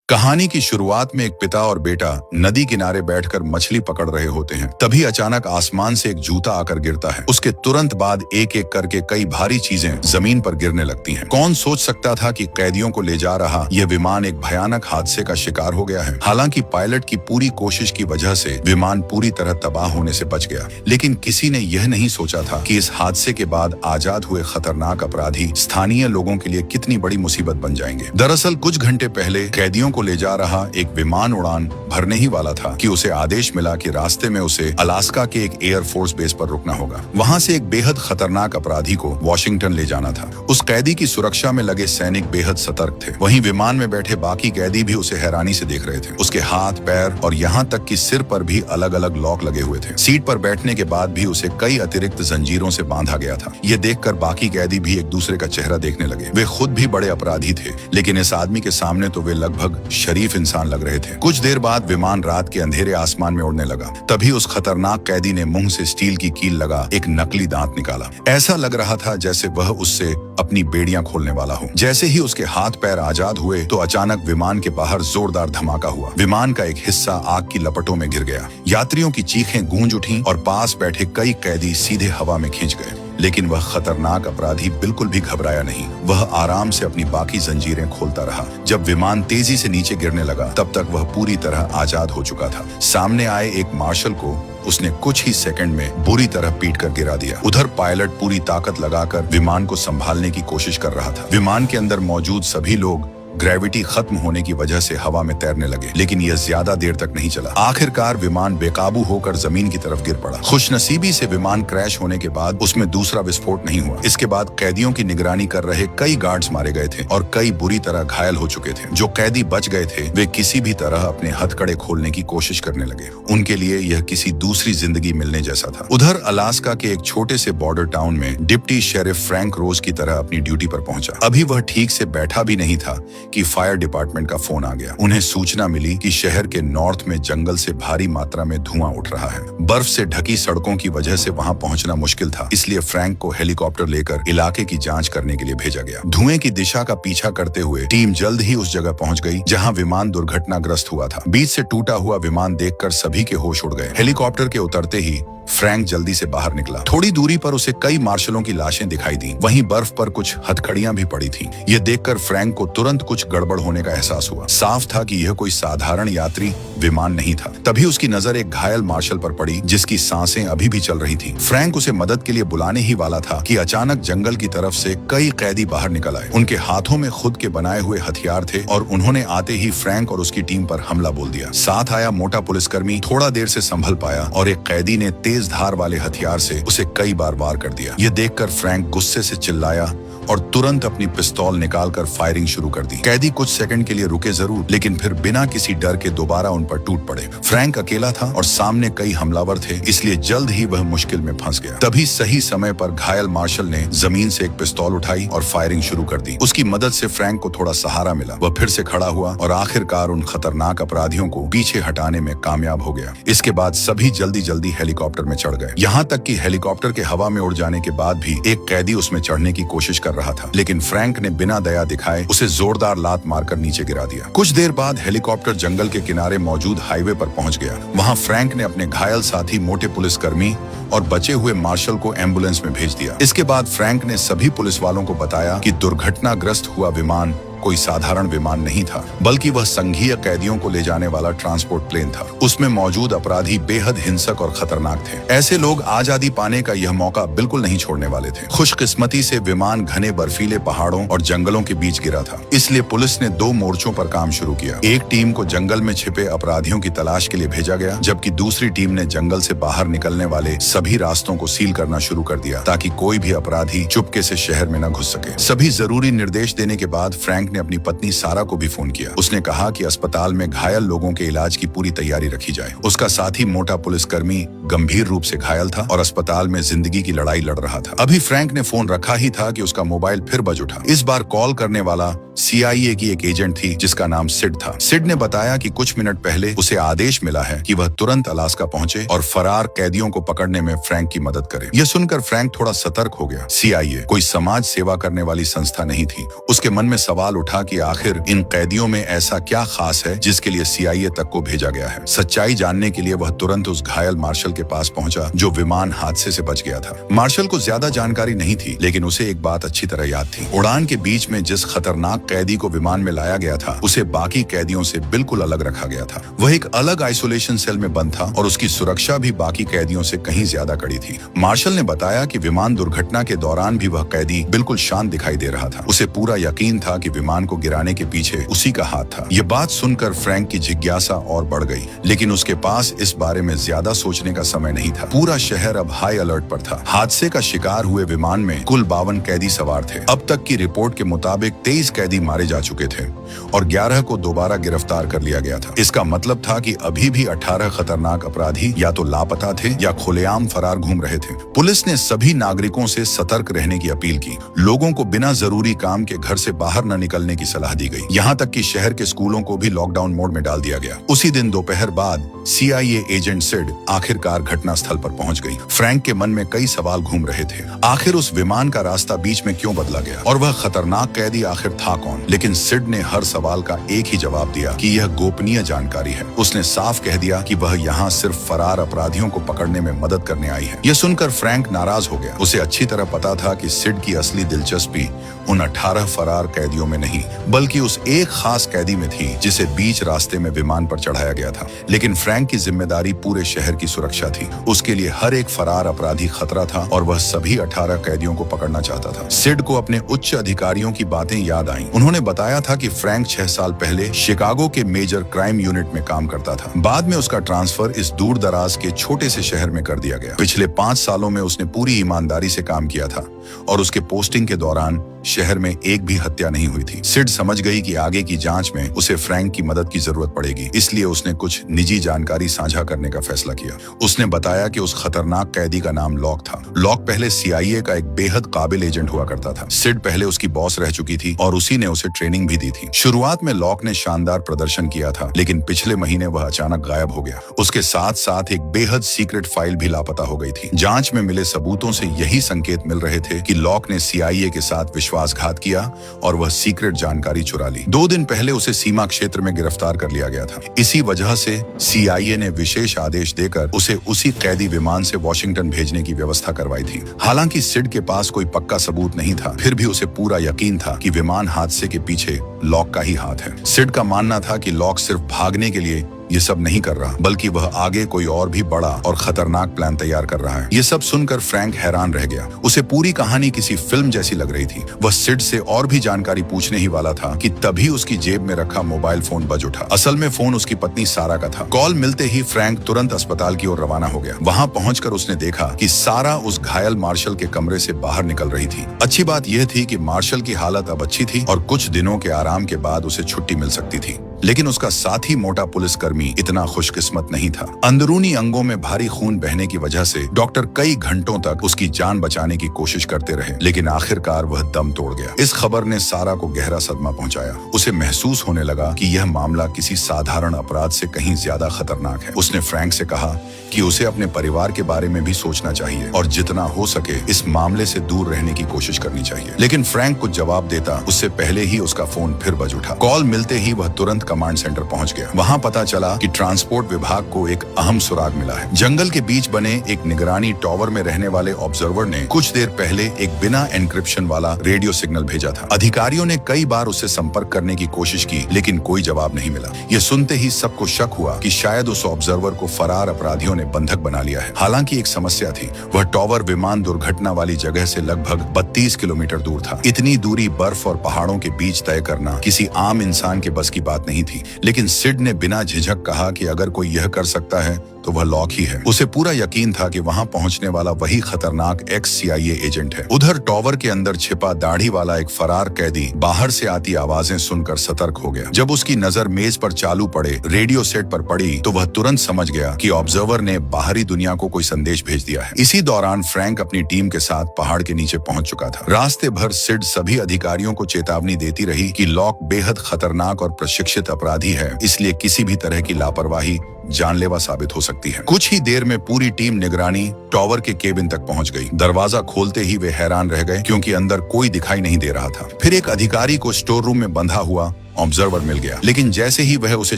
कहानी की शुरुआत में एक पिता और बेटा नदी किनारे बैठकर मछली पकड़ रहे होते हैं। तभी अचानक आसमान से एक जूता आकर गिरता है। उसके तुरंत बाद एक एक करके कई भारी चीजें जमीन पर गिरने लगती हैं। कौन सोच सकता था कि कैदियों को ले जा रहा यह विमान एक भयानक हादसे का शिकार हो गया है। हालांकि पायलट की पूरी कोशिश की वजह से विमान पूरी तरह तबाह होने से बच गया, लेकिन किसी ने यह नहीं सोचा था कि इस हादसे के बाद आजाद हुए खतरनाक अपराधी स्थानीय लोगों के लिए कितनी बड़ी मुसीबत बन जाएंगे। दरअसल कुछ घंटे पहले कैदियों को ले जा रहा एक विमान उड़ान भरने ही वाला था कि उसे आदेश मिला कि रास्ते में उसे अलास्का के एक एयरफोर्स बेस पर रुकना होगा। वहां से एक बेहद खतरनाक अपराधी को वॉशिंगटन ले जाना था। उस कैदी की सुरक्षा में लगे सैनिक बेहद सतर्क थे। वहीं विमान में बैठे बाकी कैदी भी उसे हैरानी से देख रहे थे। उसके हाथ, पैर और यहाँ तक कि सिर पर भी अलग अलग लॉक लगे हुए थे। सीट पर बैठने के बाद भी उसे कई अतिरिक्त जंजीरों से बांधा गया था। ये देखकर बाकी कैदी भी एक दूसरे का चेहरा देखने लगे। वे खुद भी बड़े अपराधी थे, लेकिन इस आदमी के सामने तो वे लगभग शरीफ इंसान लग रहे थे। कुछ देर बाद विमान रात के अंधेरे आसमान में उड़ने लगा। तभी उस खतरनाक कैदी ने मुंह से स्टील की कील लगा एक नकली दांत निकाला। ऐसा लग रहा था जैसे वह उससे अपनी बेड़ियां खोलने वाला हो। जैसे ही उसके हाथ पैर आजाद हुए तो अचानक विमान के बाहर जोरदार धमाका हुआ। विमान का एक हिस्सा आग की लपटों में गिर गया। यात्रियों की चीखें गूंज उठीं और पास बैठे कई कैदी सीधे हवा में खींच गए। लेकिन वह खतरनाक अपराधी बिल्कुल भी घबराया नहीं। वह आराम से अपनी बाकी जंजीरें खोलता रहा। जब विमान तेजी से नीचे गिरने लगा तब तक वह पूरी तरह आजाद हो चुका था। सामने आए एक मार्शल को उसने कुछ ही सेकंड में बुरी तरह पीट कर गिरा दिया। उधर पायलट पूरी ताकत लगाकर विमान को संभालने की कोशिश कर रहा था। विमान के अंदर मौजूद सभी लोग ग्रेविटी खत्म होने की वजह से हवा में तैरने लगे, लेकिन यह ज्यादा देर तक नहीं चला। आखिरकार विमान बेकाबू होकर जमीन की तरफ गिर पड़ा। खुशनसीबी से विमान क्रैश होने के बाद उसमें दूसरा विस्फोट नहीं हुआ। इसके बाद कैदियों की निगरानी कर रहे कई गार्ड्स मारे गए थे और कई बुरी तरह घायल हो चुके थे। जो कैदी बच गए थे वे किसी भी तरह अपने हथकड़े खोलने की कोशिश करने लगे। उनके लिए यह किसी दूसरी जिंदगी मिलने जैसा था। उधर अलास्का के एक छोटे से बॉर्डर टाउन में डिप्टी शेरिफ फ्रैंक रोज की तरह अपनी ड्यूटी पर पहुंचा। अभी वह ठीक से बैठा भी नहीं था कि फायर डिपार्टमेंट का फोन आ गया। उन्हें सूचना मिली कि शहर के नॉर्थ में जंगल से भारी मात्रा में धुआं उठ रहा है। बर्फ से ढकी सड़कों की वजह से वहां पहुंचना मुश्किल था, इसलिए फ्रैंक को हेलीकॉप्टर लेकर इलाके की जांच करने के लिए भेजा गया। धुएं की दिशा का पीछा करते हुए टीम जल्द ही उस जगह पहुंच गई जहां विमान दुर्घटनाग्रस्त हुआ था। बीच से टूटा हुआ विमान देखकर सभी के होश उड़ गए। हेलीकॉप्टर के उतरते ही फ्रैंक जल्दी से बाहर निकला। थोड़ी दूरी पर उसे कई मार्शलों की लाशें दिखाई दी। वहीं बर्फ पर कुछ हथकड़ियां भी पड़ी थीं। यह देखकर फ्रैंक को तुरंत कुछ गड़बड़ होने का एहसास हुआ। साफ था कि यह कोई साधारण यात्री विमान नहीं था। तभी उसकी नजर एक घायल मार्शल पर पड़ी जिसकी सांसें अभी भी चल रही थीं। फ्रैंक उसे मदद के लिए बुलाने ही वाला था कि अचानक जंगल की तरफ से कई कैदी बाहर निकल आए। उनके हाथों में खुद के बनाए हुए हथियार थे और उन्होंने आते ही फ्रैंक और उसकी टीम पर हमला बोल दिया। साथ आया मोटा पुलिसकर्मी थोड़ा देर से संभल पाया और एक कैदी ने तेज धार वाले हथियार से उसे कई बार वार कर दिया। यह देखकर फ्रैंक गुस्से से चिल्लाया और तुरंत अपनी पिस्तौल निकालकर फायरिंग शुरू कर दी। कैदी कुछ सेकंड के लिए रुके जरूर, लेकिन फिर बिना किसी डर के दोबारा उन पर टूट पड़े। फ्रैंक अकेला था और सामने कई हमलावर थे, इसलिए जल्द ही वह मुश्किल में फंस गया। तभी सही समय पर घायल मार्शल ने जमीन से एक पिस्तौल उठाई और फायरिंग शुरू कर दी। उसकी मदद से फ्रैंक को थोड़ा सहारा मिला। वह फिर से खड़ा हुआ और आखिरकार उन खतरनाक अपराधियों को पीछे हटाने में कामयाब हो गया। इसके बाद सभी जल्दी जल्दी हेलीकॉप्टर में चढ़ गए। यहाँ तक कि हेलीकॉप्टर के हवा में उड़ जाने के बाद भी एक कैदी उसमें चढ़ने की कोशिश कर रहा था, लेकिन फ्रैंक ने बिना दया दिखाए उसे जोरदार लात मारकर नीचे गिरा दिया। कुछ देर बाद हेलीकॉप्टर जंगल के किनारे मौजूद हाईवे पर पहुंच गया। वहां फ्रैंक ने अपने घायल साथी मोटे पुलिसकर्मी और बचे हुए मार्शल को एम्बुलेंस में भेज दिया। इसके बाद फ्रैंक ने सभी पुलिस वालों को बताया कि दुर्घटनाग्रस्त हुआ विमान कोई साधारण विमान नहीं था, बल्कि वह संघीय कैदियों को ले जाने वाला ट्रांसपोर्ट प्लेन था। उसमें मौजूद अपराधी बेहद हिंसक और खतरनाक थे। ऐसे लोग आजादी पाने का यह मौका बिल्कुल नहीं छोड़ने वाले थे। खुशकिस्मती से विमान घने बर्फीले पहाड़ों और जंगलों के बीच गिरा था, इसलिए पुलिस ने 2 मोर्चों पर काम शुरू किया। एक टीम को जंगल में छिपे अपराधियों की तलाश के लिए भेजा गया, जबकि दूसरी टीम ने जंगल से बाहर निकलने वाले सभी रास्तों को सील करना शुरू कर दिया ताकि कोई भी अपराधी चुपके से शहर में न घुस सके। सभी जरूरी निर्देश देने के बाद फ्रैंक ने अपनी पत्नी सारा को भी फोन किया। उसने कहा कि अस्पताल में घायल लोगों के इलाज की पूरी तैयारी रखी जाए। उसका साथी मोटा पुलिसकर्मी गंभीर रूप से घायल था और अस्पताल में जिंदगी की लड़ाई लड़ रहा था। अभी फ्रैंक ने फोन रखा ही था कि उसका मोबाइल फिर बज उठा। इस बार कॉल करने वाला CIA की एक एजेंट थी जिसका नाम सिड था। सिड ने बताया कि कुछ मिनट पहले उसे आदेश मिला है कि वह तुरंत अलास्का पहुंचे और फरार कैदियों को पकड़ने में फ्रैंक की मदद करे। यह सुनकर फ्रैंक थोड़ा सतर्क हो गया। CIA कोई समाज सेवा करने वाली संस्था नहीं थी। उसके मन में सवाल सवाल उठा कि आखिर इन कैदियों में ऐसा क्या खास है जिसके लिए CIA तक को भेजा गया है। सच्चाई जानने के लिए वह तुरंत उस घायल मार्शल के पास पहुंचा जो विमान हादसे से बच गया था। मार्शल को ज्यादा जानकारी नहीं थी, लेकिन उसे एक बात अच्छी तरह याद थी। उड़ान के बीच में जिस खतरनाक कैदी को विमान में लाया गया था, उसे बाकी कैदियों से बिल्कुल अलग रखा गया था। वह एक अलग आइसोलेशन सेल में बंद था और उसकी सुरक्षा भी बाकी कैदियों से कहीं ज्यादा कड़ी थी। मार्शल ने बताया कि विमान दुर्घटना के दौरान भी वह कैदी बिल्कुल शांत दिखाई दे रहा था। उसे पूरा यकीन था कि विमान को गिराने के पीछे उसी का हाथ था। यह बात सुनकर फ्रैंक की जिज्ञासा और बढ़ गई, लेकिन उसके पास इस बारे में ज्यादा सोचने का समय नहीं था। पूरा शहर अब हाई अलर्ट पर था। हादसे का शिकार हुए विमान में कुल 52 कैदी सवार थे। अब तक की रिपोर्ट के मुताबिक 23 कैदी मारे जा चुके थे और 11 को दोबारा गिरफ्तार कर लिया गया था। इसका मतलब था कि अभी भी 18 खतरनाक अपराधी या तो लापता थे या खुलेआम फरार घूम रहे थे। पुलिस ने सभी नागरिकों से सतर्क रहने की अपील की। लोगों को बिना जरूरी काम के घर से बाहर न निकलने की सलाह दी गई। यहाँ तक कि शहर के स्कूलों को भी लॉकडाउन मोड में डाल दिया गया। उसी दिन दोपहर बाद CIA एजेंट सिड आखिरकार घटनास्थल पर पहुंच गई। फ्रैंक के मन में कई सवाल घूम रहे थे। आखिर उस विमान का रास्ता बीच में क्यों बदला गया और वह खतरनाक कैदी आखिर था कौन? लेकिन सिड ने हर सवाल का एक ही जवाब दिया कि यह गोपनीय जानकारी है। उसने साफ कह दिया कि वह यहाँ सिर्फ फरार अपराधियों को पकड़ने में मदद करने आई है। यह सुनकर फ्रैंक नाराज हो गया। उसे अच्छी तरह पता था कि सिड की असली दिलचस्पी उन 18 फरार कैदियों में नहीं, बल्कि उस एक खास कैदी में थी जिसे बीच रास्ते में विमान पर चढ़ाया गया था। लेकिन फ्रैंक की जिम्मेदारी पूरे शहर की सुरक्षा थी। उसके लिए हर एक फरार अपराधी खतरा था और वह सभी 18 कैदियों को पकड़ना चाहता था। सिड को अपने उच्च अधिकारियों की बातें याद आईं। उन्होंने बताया था कि फ्रैंक 6 साल पहले शिकागो के मेजर क्राइम यूनिट में काम करता था। बाद में उसका ट्रांसफर इस दूर दराज के छोटे से शहर में कर दिया गया। पिछले 5 सालों में उसने पूरी ईमानदारी से काम किया था और उसके पोस्टिंग के दौरान शहर में एक भी हत्या नहीं हुई थी। सिड समझ गई कि आगे की जांच में उसे फ्रैंक की मदद की जरूरत पड़ेगी, इसलिए उसने कुछ निजी जानकारी साझा करने का फैसला किया। उसने बताया कि उस खतरनाक कैदी का नाम लॉक था। लॉक पहले CIA का एक बेहद काबिल एजेंट हुआ करता था। सिड पहले उसकी बॉस रह चुकी थी और उसी ने उसे ट्रेनिंग भी दी थी। शुरुआत में लॉक ने शानदार प्रदर्शन किया था, लेकिन पिछले महीने वह अचानक गायब हो गया। उसके साथ साथ एक बेहद सीक्रेट फाइल भी लापता हो गई थी। जांच में मिले सबूतों से यही संकेत मिल रहे थे कि लॉक ने CIA के साथ विश्वासघात किया और वह सीक्रेट जानकारी चुरा ली। 2 दिन पहले उसे सीमा क्षेत्र में गिरफ्तार कर लिया गया था। इसी वजह से CIA ने विशेष आदेश देकर उसे उसी कैदी विमान से वॉशिंगटन भेजने की व्यवस्था करवाई थी। हालांकि सिड के पास कोई पक्का सबूत नहीं था, फिर भी उसे पूरा यकीन था कि विमान हादसे के पीछे लॉक का ही हाथ है। सिड का मानना था कि लॉक सिर्फ भागने के लिए ये सब नहीं कर रहा, बल्कि वह आगे कोई और भी बड़ा और खतरनाक प्लान तैयार कर रहा है। ये सब सुनकर फ्रैंक हैरान रह गया। उसे पूरी कहानी किसी फिल्म जैसी लग रही थी। वह सिड से और भी जानकारी पूछने ही वाला था कि तभी उसकी जेब में रखा मोबाइल फोन बज उठा। असल में फोन उसकी पत्नी सारा का था। कॉल मिलते ही फ्रैंक तुरंत अस्पताल की ओर रवाना हो गया। वहाँ पहुंचकर उसने देखा कि सारा उस घायल मार्शल के कमरे से बाहर निकल रही थी। अच्छी बात यह थी कि मार्शल की हालत अब अच्छी थी और कुछ दिनों के आराम के बाद उसे छुट्टी मिल सकती थी। लेकिन उसका साथी मोटा पुलिसकर्मी इतना खुशकिस्मत नहीं था। अंदरूनी अंगों में भारी खून बहने की वजह से डॉक्टर कई घंटों तक उसकी जान बचाने की कोशिश करते रहे, लेकिन आखिरकार वह दम तोड़ गया। इस खबर ने सारा को गहरा सदमा पहुंचाया। उसे महसूस होने लगा कि यह मामला किसी साधारण अपराध से कहीं ज्यादा खतरनाक है। उसने फ्रैंक से कहा कि उसे अपने परिवार के बारे में भी सोचना चाहिए और जितना हो सके इस मामले से दूर रहने की कोशिश करनी चाहिए। लेकिन फ्रैंक कुछ जवाब देता उससे पहले ही उसका फोन फिर बज उठा। कॉल मिलते ही वह तुरंत कमांड सेंटर पहुंच गया। वहां पता चला कि ट्रांसपोर्ट विभाग को एक अहम सुराग मिला है। जंगल के बीच बने एक निगरानी टावर में रहने वाले ऑब्जर्वर ने कुछ देर पहले एक बिना एन्क्रिप्शन वाला रेडियो सिग्नल भेजा था। अधिकारियों ने कई बार उससे संपर्क करने की कोशिश की, लेकिन कोई जवाब नहीं मिला। यह सुनते ही सबको शक हुआ कि शायद उस ऑब्जर्वर को फरार अपराधियों ने बंधक बना लिया है। हालांकि एक समस्या थी, वह टावर विमान दुर्घटना वाली जगह से लगभग 32 किलोमीटर दूर था। इतनी दूरी बर्फ और पहाड़ों के बीच तय करना किसी आम इंसान के बस की बात नहीं थी। लेकिन सिड ने बिना झिझक कहा कि अगर कोई यह कर सकता है तो वह लॉक ही है। उसे पूरा यकीन था कि वहां पहुंचने वाला वही खतरनाक CIA एजेंट है। उधर टावर के अंदर छिपा दाढ़ी वाला एक फरार कैदी बाहर से आती आवाजें सुनकर सतर्क हो गया। जब उसकी नजर मेज पर चालू पड़े रेडियो सेट पर पड़ी तो वह तुरंत समझ गया कि ऑब्जर्वर ने बाहरी दुनिया को कोई संदेश भेज दिया है। इसी दौरान फ्रैंक अपनी टीम के साथ पहाड़ के नीचे पहुंच चुका था। रास्ते भर सिड सभी अधिकारियों को चेतावनी देती रही कि लॉक बेहद खतरनाक और प्रशिक्षित अपराधी है, इसलिए किसी भी तरह की लापरवाही जानलेवा साबित हो सकती है। कुछ ही देर में पूरी टीम निगरानी टॉवर के केबिन तक पहुंच गई। दरवाजा खोलते ही वे हैरान रह गए क्योंकि अंदर कोई दिखाई नहीं दे रहा था। फिर एक अधिकारी को स्टोर रूम में बंधा हुआ ऑब्जर्वर मिल गया, लेकिन जैसे ही वह उसे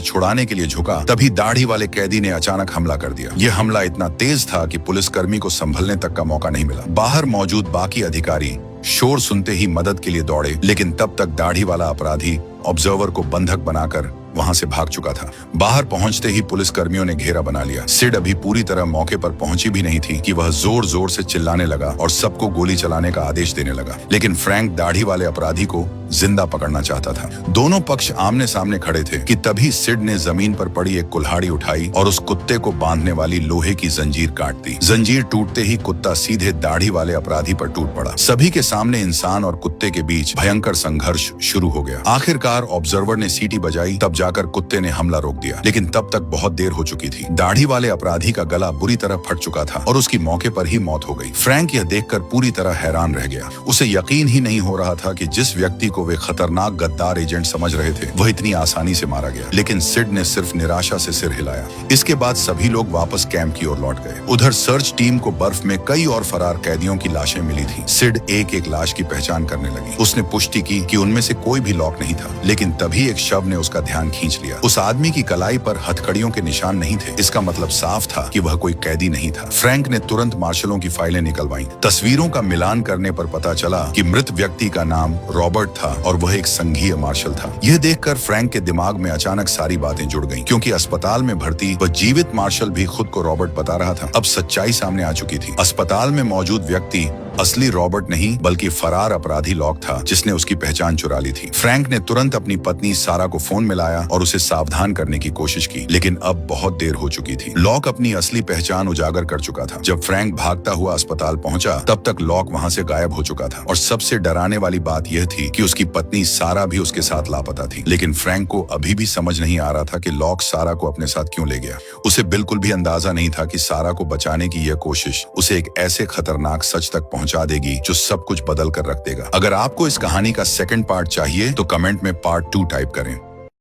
छुड़ाने के लिए झुका तभी दाढ़ी वाले कैदी ने अचानक हमला कर दिया। यह हमला इतना तेज था कि पुलिसकर्मी को संभलने तक का मौका नहीं मिला। बाहर मौजूद बाकी अधिकारी शोर सुनते ही मदद के लिए दौड़े, लेकिन तब तक दाढ़ी वाला अपराधी ऑब्जर्वर को बंधक बनाकर वहां से भाग चुका था। बाहर पहुंचते ही पुलिसकर्मियों ने घेरा बना लिया। सिड अभी पूरी तरह मौके पर पहुंची भी नहीं थी कि वह जोर जोर से चिल्लाने लगा और सबको गोली चलाने का आदेश देने लगा। लेकिन फ्रैंक दाढ़ी वाले अपराधी को जिंदा पकड़ना चाहता था। दोनों पक्ष आमने सामने खड़े थे कि तभी सिड ने जमीन पर पड़ी एक कुल्हाड़ी उठाई और उस कुत्ते को बांधने वाली लोहे की जंजीर काट दी। जंजीर टूटते ही कुत्ता सीधे दाढ़ी वाले अपराधी पर टूट पड़ा। सभी के सामने इंसान और कुत्ते के बीच भयंकर संघर्ष शुरू हो गया। आखिरकार ऑब्जर्वर ने सीटी बजाई, तब जाकर कुत्ते ने हमला रोक दिया, लेकिन तब तक बहुत देर हो चुकी थी। दाढ़ी वाले अपराधी का गला बुरी तरह फट चुका था और उसकी मौके पर ही मौत हो गई। फ्रैंक यह देखकर पूरी तरह हैरान रह गया। उसे यकीन ही नहीं हो रहा था कि जिस व्यक्ति को वे खतरनाक गद्दार एजेंट समझ रहे थे वह इतनी आसानी से मारा गया। लेकिन सिड ने सिर्फ निराशा से सिर हिलाया। इसके बाद सभी लोग वापस कैंप की ओर लौट गए। उधर सर्च टीम को बर्फ में कई और फरार कैदियों की लाशें मिली थी। सिड एक एक लाश की पहचान करने लगी। उसने पुष्टि की कि उनमें से कोई भी लॉक नहीं था, लेकिन तभी एक शव ने उसका ध्यान खींच लिया। उस आदमी की कलाई पर हथकड़ियों के निशान नहीं थे। इसका मतलब साफ था कि वह कोई कैदी नहीं था। फ्रैंक ने तुरंत मार्शलों की फाइलें निकलवाईं। तस्वीरों का मिलान करने पर पता चला कि मृत व्यक्ति का नाम रॉबर्ट था और वह एक संघीय मार्शल था। यह देखकर फ्रैंक के दिमाग में अचानक सारी बातें जुड़ गईं, क्योंकि अस्पताल में भर्ती वह जीवित मार्शल भी खुद को रॉबर्ट बता रहा था। अब सच्चाई सामने आ चुकी थी। अस्पताल में मौजूद व्यक्ति असली रॉबर्ट नहीं बल्कि फरार अपराधी लॉक था, जिसने उसकी पहचान चुरा ली थी। फ्रैंक ने तुरंत अपनी पत्नी सारा को फोन मिलाया और उसे सावधान करने की कोशिश की, लेकिन अब बहुत देर हो चुकी थी। लॉक अपनी असली पहचान उजागर कर चुका था। जब फ्रैंक भागता हुआ अस्पताल पहुंचा तब तक लॉक वहां से गायब हो चुका था। और सबसे डराने वाली बात यह थी कि उसकी पत्नी सारा भी उसके साथ लापता थी। लेकिन फ्रैंक को अभी भी समझ नहीं आ रहा था कि लॉक सारा को अपने साथ क्यों ले गया। उसे बिल्कुल भी अंदाजा नहीं था कि सारा को बचाने की यह कोशिश उसे एक ऐसे खतरनाक सच तक पहुंचा देगी जो सब कुछ बदल कर रख देगा। अगर आपको इस कहानी का सेकंड पार्ट चाहिए तो कमेंट में पार्ट 2 टाइप करें।